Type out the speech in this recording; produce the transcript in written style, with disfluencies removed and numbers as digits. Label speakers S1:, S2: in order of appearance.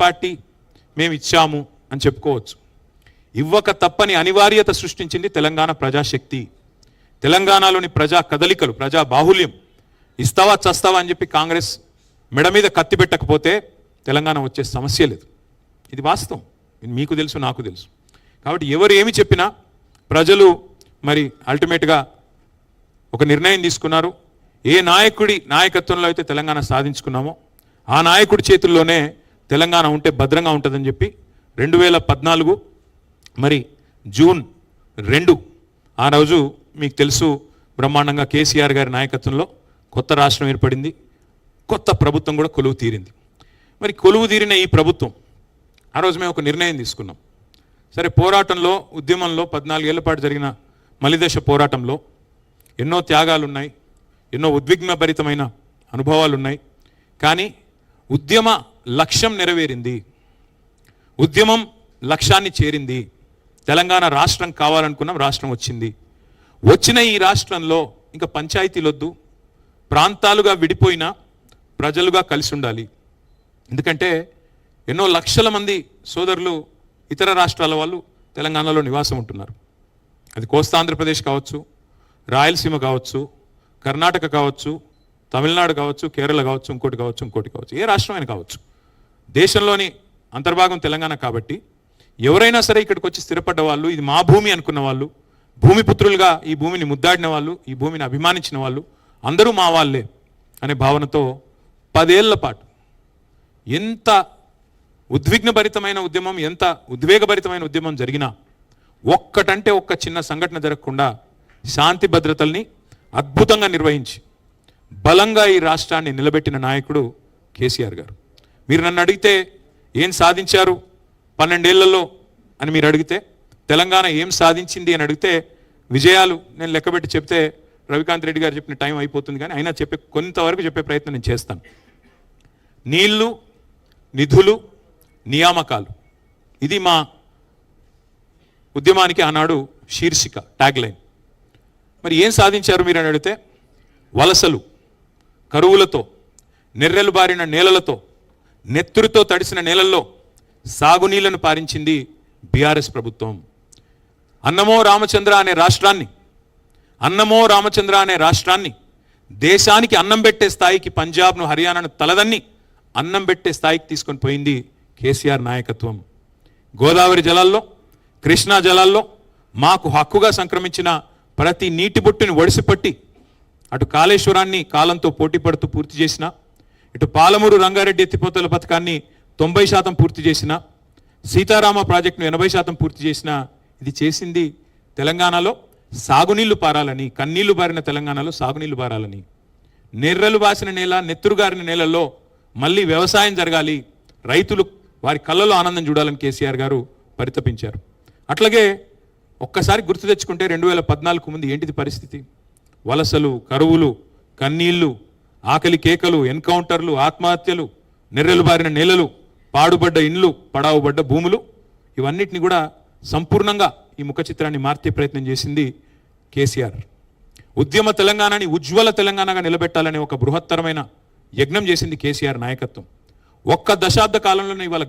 S1: Party మేము ఇచ్చాము అని చెప్పుకోవచ్చు. ఇవ్వక తప్పని అనివార్యత సృష్టించింది తెలంగాణ ప్రజాశక్తి. తెలంగాణలోని ప్రజా కదలికలు, ప్రజా బాహుల్యం. ఇస్తావా చస్తావా అని చెప్పి కాంగ్రెస్ మెడ మీద కత్తి పెట్టకపోతే తెలంగాణ వచ్చే సమస్య లేదు. ఇది వాస్తవం, మీకు తెలుసు, నాకు తెలుసు. కాబట్టి ఎవరు ఏమి చెప్పినా ప్రజలు మరి అల్టిమేట్గా ఒక నిర్ణయం తీసుకున్నారు. ఏ నాయకుడి నాయకత్వంలో అయితే తెలంగాణ సాధించుకున్నామో ఆ నాయకుడి చేతుల్లోనే తెలంగాణ ఉంటే భద్రంగా ఉంటుందని చెప్పి 2014 మరి జూన్ 2 ఆ రోజు మీకు తెలుసు బ్రహ్మాండంగా కేసీఆర్ గారి నాయకత్వంలో కొత్త రాష్ట్రం ఏర్పడింది. కొత్త ప్రభుత్వం కూడా కొలువు తీరింది. మరి కొలువు తీరిన ఈ ప్రభుత్వం ఆ రోజు మేము ఒక నిర్ణయం తీసుకున్నాం. సరే, పోరాటంలో, ఉద్యమంలో 14 ఏళ్ల పాటు జరిగిన మలిదశ పోరాటంలో ఎన్నో త్యాగాలు ఉన్నాయి, ఎన్నో ఉద్విగ్నభరితమైన అనుభవాలు ఉన్నాయి. కానీ ఉద్యమ లక్ష్యం నెరవేరింది, ఉద్యమం లక్ష్యాన్ని చేరింది. తెలంగాణ రాష్ట్రం కావాలనుకున్నాం, రాష్ట్రం వచ్చింది. వచ్చిన ఈ రాష్ట్రంలో ఇంకా పంచాయతీలొద్దు, ప్రాంతాలుగా విడిపోయిన ప్రజలుగా కలిసి ఉండాలి. ఎందుకంటే ఎన్నో లక్షల మంది సోదరులు ఇతర రాష్ట్రాల వాళ్ళు తెలంగాణలో నివాసం ఉంటున్నారు. అది కోస్తాంధ్రప్రదేశ్ కావచ్చు, రాయలసీమ కావచ్చు, కర్ణాటక కావచ్చు, తమిళనాడు కావచ్చు, కేరళ కావచ్చు, ఇంకోటి కావచ్చు, ఏ రాష్ట్రమైనా కావచ్చు. దేశంలోని అంతర్భాగం తెలంగాణ కాబట్టి ఎవరైనా సరే ఇక్కడికి వచ్చి స్థిరపడ్డ వాళ్ళు, ఇది మా భూమి అనుకున్న వాళ్ళు, భూమిపుత్రులుగా ఈ భూమిని ముద్దాడిన వాళ్ళు, ఈ భూమిని అభిమానించిన వాళ్ళు అందరూ మా వాళ్ళే అనే భావనతో 10 ఏళ్ల పాటు ఎంత ఉద్విగ్నభరితమైన ఉద్యమం, ఎంత ఉద్వేగభరితమైన ఉద్యమం జరిగినా ఒక్కటంటే ఒక్క చిన్న సంఘటన జరగకుండా శాంతి భద్రతల్ని అద్భుతంగా నిర్వహించి బలంగా ఈ రాష్ట్రాన్ని నిలబెట్టిన నాయకుడు కేసీఆర్ గారు. మీరు నన్ను అడిగితే ఏం సాధించారు 12 ఏళ్లలో అని మీరు అడిగితే, తెలంగాణ ఏం సాధించింది అని అడిగితే, విజయాలు నేను లెక్కబెట్టి చెప్తే రవికాంత్ రెడ్డి గారు చెప్పిన టైం అయిపోతుంది. కానీ అయినా కొంతవరకు చెప్పే ప్రయత్నం నేను చేస్తాను. నీళ్లు, నిధులు, నియామకాలు, ఇది మా ఉద్యమానికి ఆనాడు శీర్షిక, ట్యాగ్ లైన్. మరి ఏం సాధించారు మీరు అని అడిగితే, వలసలు, కరువులతో, నెర్రెలు బారిన నేలలతో, నెత్తురుతో తడిసిన నేలల్లో సాగునీళ్లను పారించింది బీఆర్ఎస్ ప్రభుత్వం. అన్నమో రామచంద్ర అనే రాష్ట్రాన్ని దేశానికి అన్నం పెట్టే స్థాయికి, పంజాబ్ను, హర్యానాను తలదన్ని అన్నం పెట్టే స్థాయికి తీసుకొని పోయింది కేసీఆర్ నాయకత్వం. గోదావరి జలాల్లో, కృష్ణా జలాల్లో మాకు హక్కుగా సంక్రమించిన ప్రతి నీటి బొట్టుని ఒడిసిపట్టి అటు కాళేశ్వరాన్ని కాలంతో పోటీ పడుతూ పూర్తి చేసిన, ఇటు పాలమూరు రంగారెడ్డి ఎత్తిపోతల పథకాన్ని 90% పూర్తి చేసిన, సీతారామ ప్రాజెక్టును 80% పూర్తి చేసిన, ఇది చేసింది తెలంగాణలో సాగునీళ్లు పారాలని, కన్నీళ్లు బారిన తెలంగాణలో సాగునీళ్లు పారాలని. నెర్రలు బాసిన నేల, నెత్తురుగారిన నేలల్లో మళ్ళీ వ్యవసాయం జరగాలి, రైతులు వారి కళ్ళలో ఆనందం చూడాలని కేసీఆర్ గారు పరితపించారు. అట్లాగే ఒక్కసారి గుర్తు తెచ్చుకుంటే 2014 ముందు ఏంటిది పరిస్థితి? వలసలు, కరువులు, కన్నీళ్లు, ఆకలి కేకలు, ఎన్కౌంటర్లు, ఆత్మహత్యలు, నెర్రెలు బారిన నేలలు, పాడుబడ్డ ఇండ్లు, పడావుబడ్డ భూములు, ఇవన్నిటిని కూడా సంపూర్ణంగా ఈ ముఖ చిత్రాన్ని మార్చే ప్రయత్నం చేసింది కేసీఆర్. ఉద్యమ తెలంగాణని ఉజ్వల తెలంగాణగా నిలబెట్టాలనే ఒక బృహత్తరమైన యజ్ఞం చేసింది కేసీఆర్ నాయకత్వం. ఒక్క దశాబ్ద కాలంలోనే ఇవాళ